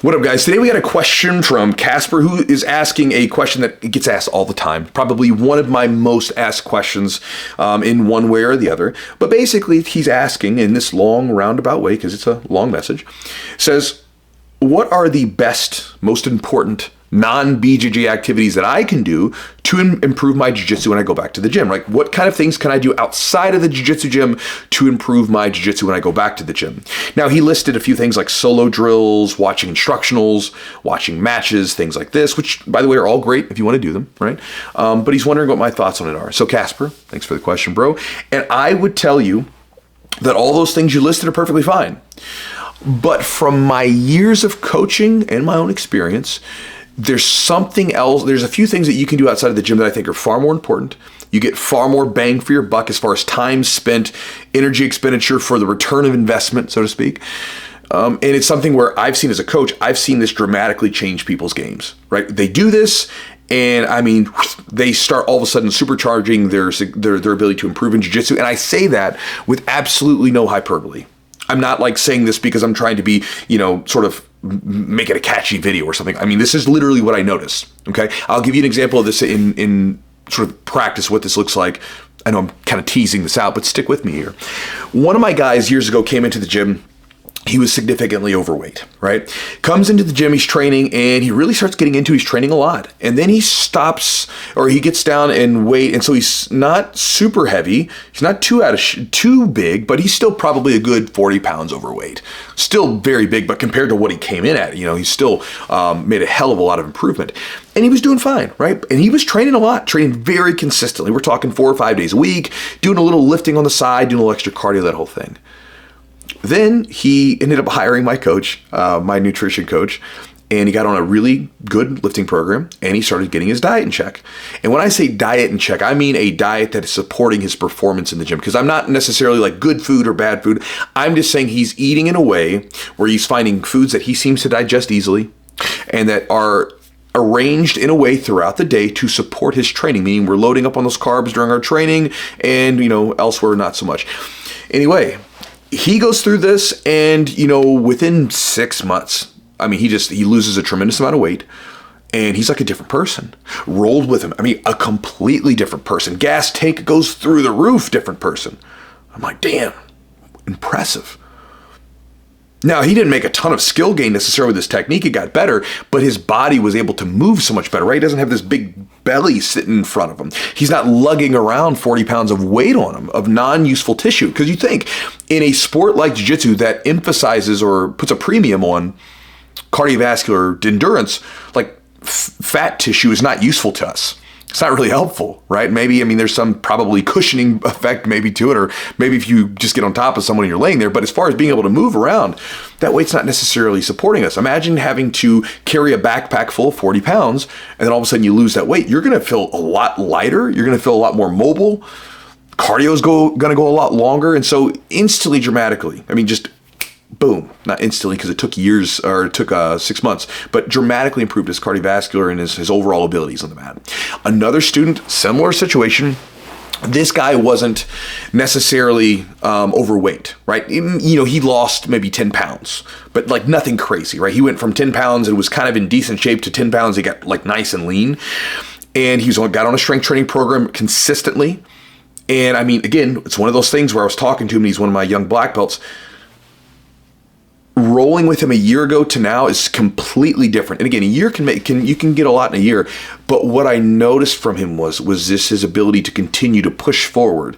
What up, guys? Today we got a question from Casper, who is asking a question that gets asked all the time. Probably one of my most asked questions in one way or the other. But basically, he's asking in this long roundabout way, because it's a long message, says, what are the best, most important non-BJJ activities that I can do to improve my jiu-jitsu when I go back to the gym? Like, what kind of things can I do outside of the jiu-jitsu gym to improve my jiu-jitsu when I go back to the gym? Now, he listed a few things like solo drills, watching instructionals, watching matches, things like this, which, by the way, are all great if you want to do them, right? But he's wondering what my thoughts on it are. So, Casper, thanks for the question, bro. And I would tell you that all those things you listed are perfectly fine. But from my years of coaching and my own experience, there's something else. There's a few things that you can do outside of the gym that I think are far more important. You get far more bang for your buck as far as time spent, energy expenditure for the return of investment, so to speak. And it's something where I've seen as a coach, I've seen this dramatically change people's games, right? They do this, and I mean, they start all of a sudden supercharging their ability to improve in jiu-jitsu. And I say that with absolutely no hyperbole. I'm not like saying this because I'm trying to be, sort of make it a catchy video or something. I mean, this is literally what I noticed. Okay. I'll give you an example of this in sort of practice, what this looks like. I know I'm kind of teasing this out, but stick with me here. One of my guys years ago came into the gym. He was significantly overweight, right? Comes into the gym, he's training, and he really starts getting into his training a lot. And then he stops, or he gets down in weight, and so he's not super heavy. He's not too big, but he's still probably a good 40 pounds overweight. Still very big, but compared to what he came in at, he's still made a hell of a lot of improvement. And he was doing fine, right? And he was training a lot, training very consistently. We're talking 4 or 5 days a week, doing a little lifting on the side, doing a little extra cardio, that whole thing. Then he ended up hiring my coach, my nutrition coach, and he got on a really good lifting program, and he started getting his diet in check. And when I say diet in check, I mean a diet that is supporting his performance in the gym, because I'm not necessarily like good food or bad food. I'm just saying he's eating in a way where he's finding foods that he seems to digest easily and that are arranged in a way throughout the day to support his training, meaning we're loading up on those carbs during our training and, elsewhere not so much. Anyway, he goes through this, and, within 6 months, I mean, he loses a tremendous amount of weight, and he's like a different person. Rolled with him, I mean, a completely different person. Gas tank goes through the roof, different person. I'm like, damn, impressive. Now, he didn't make a ton of skill gain necessarily with his technique. It got better, but his body was able to move so much better, right? He doesn't have this big belly sitting in front of him. He's not lugging around 40 pounds of weight on him, of non-useful tissue. Because you think, in a sport like jiu-jitsu that emphasizes or puts a premium on cardiovascular endurance, like fat tissue is not useful to us. It's not really helpful, right? Maybe, there's some probably cushioning effect maybe to it, or maybe if you just get on top of someone and you're laying there. But as far as being able to move around, that weight's not necessarily supporting us. Imagine having to carry a backpack full of 40 pounds, and then all of a sudden you lose that weight. You're going to feel a lot lighter. You're going to feel a lot more mobile. Cardio's going to go a lot longer. And so instantly, dramatically, just boom, not instantly because it took years, or it took 6 months, but dramatically improved his cardiovascular and his overall abilities on the mat. Another student, similar situation. This guy wasn't necessarily overweight, right? He lost maybe 10 pounds, but like nothing crazy, right? He went from 10 pounds and was kind of in decent shape to 10 pounds. He got like nice and lean, and got on a strength training program consistently. And again, it's one of those things where I was talking to him, and he's one of my young black belts. Rolling with him a year ago to now is completely different. And again, a year you can get a lot in a year. But what I noticed from him was this his ability to continue to push forward,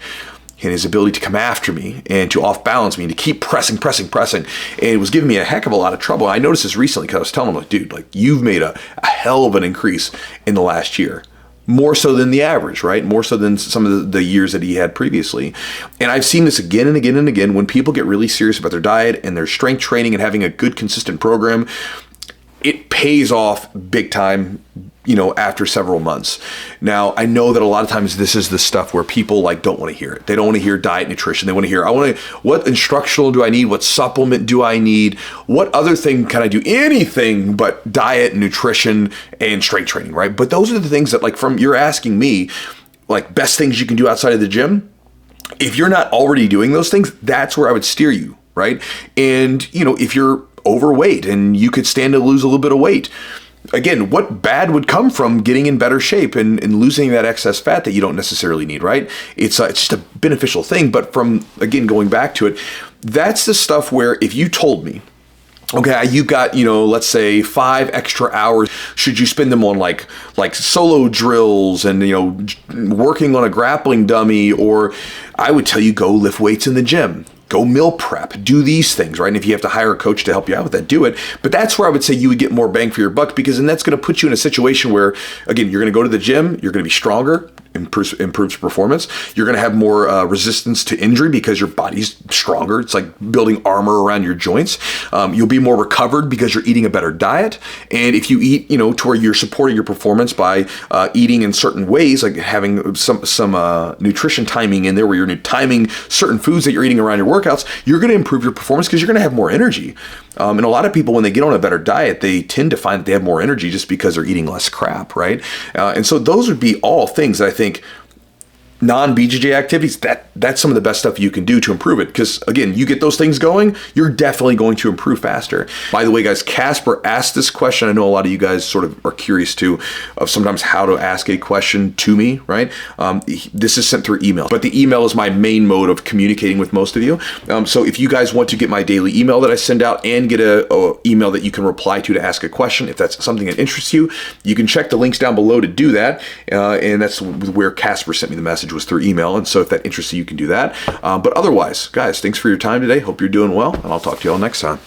and his ability to come after me and to off balance me and to keep pressing. And it was giving me a heck of a lot of trouble. I noticed this recently because I was telling him, like, dude, like, you've made a hell of an increase in the last year. More so than the average, right? More so than some of the years that he had previously. And I've seen this again and again and again when people get really serious about their diet and their strength training and having a good, consistent program. It pays off big time, after several months. Now, I know that a lot of times this is the stuff where people don't want to hear it. They don't want to hear diet, nutrition. They want to hear, what instructional do I need? What supplement do I need? What other thing can I do? Anything but diet, nutrition, and strength training, right? But those are the things that, you're asking me, best things you can do outside of the gym. If you're not already doing those things, that's where I would steer you. Right. And, if you're overweight and you could stand to lose a little bit of weight. Again, what bad would come from getting in better shape and losing that excess fat that you don't necessarily need, right? It's just a beneficial thing. But from, again, going back to it, that's the stuff where if you told me, okay, you got, let's say 5 extra hours. Should you spend them on like solo drills and, working on a grappling dummy? Or I would tell you, go lift weights in the gym. Go meal prep, do these things, right? And if you have to hire a coach to help you out with that, do it. But that's where I would say you would get more bang for your buck, because then that's going to put you in a situation where, again, you're going to go to the gym, you're going to be stronger, improves performance. You're going to have more resistance to injury because your body's stronger. It's like building armor around your joints. You'll be more recovered because you're eating a better diet. And if you eat, to where you're supporting your performance by eating in certain ways, like having some nutrition timing in there where you're timing certain foods that you're eating around your workouts, you're going to improve your performance because you're going to have more energy. And a lot of people, when they get on a better diet, they tend to find that they have more energy just because they're eating less crap, right? And so those would be all things that I think non-BJJ activities, that's some of the best stuff you can do to improve it. Because again, you get those things going, you're definitely going to improve faster. By the way, guys, Casper asked this question. I know a lot of you guys sort of are curious too of sometimes how to ask a question to me, right? This is sent through email, but the email is my main mode of communicating with most of you. So if you guys want to get my daily email that I send out and get a email that you can reply to ask a question, if that's something that interests you, you can check the links down below to do that. And that's where Casper sent me the message, was through email. And so if that interests you, you can do that. But otherwise, guys, thanks for your time today. Hope you're doing well, and I'll talk to you all next time.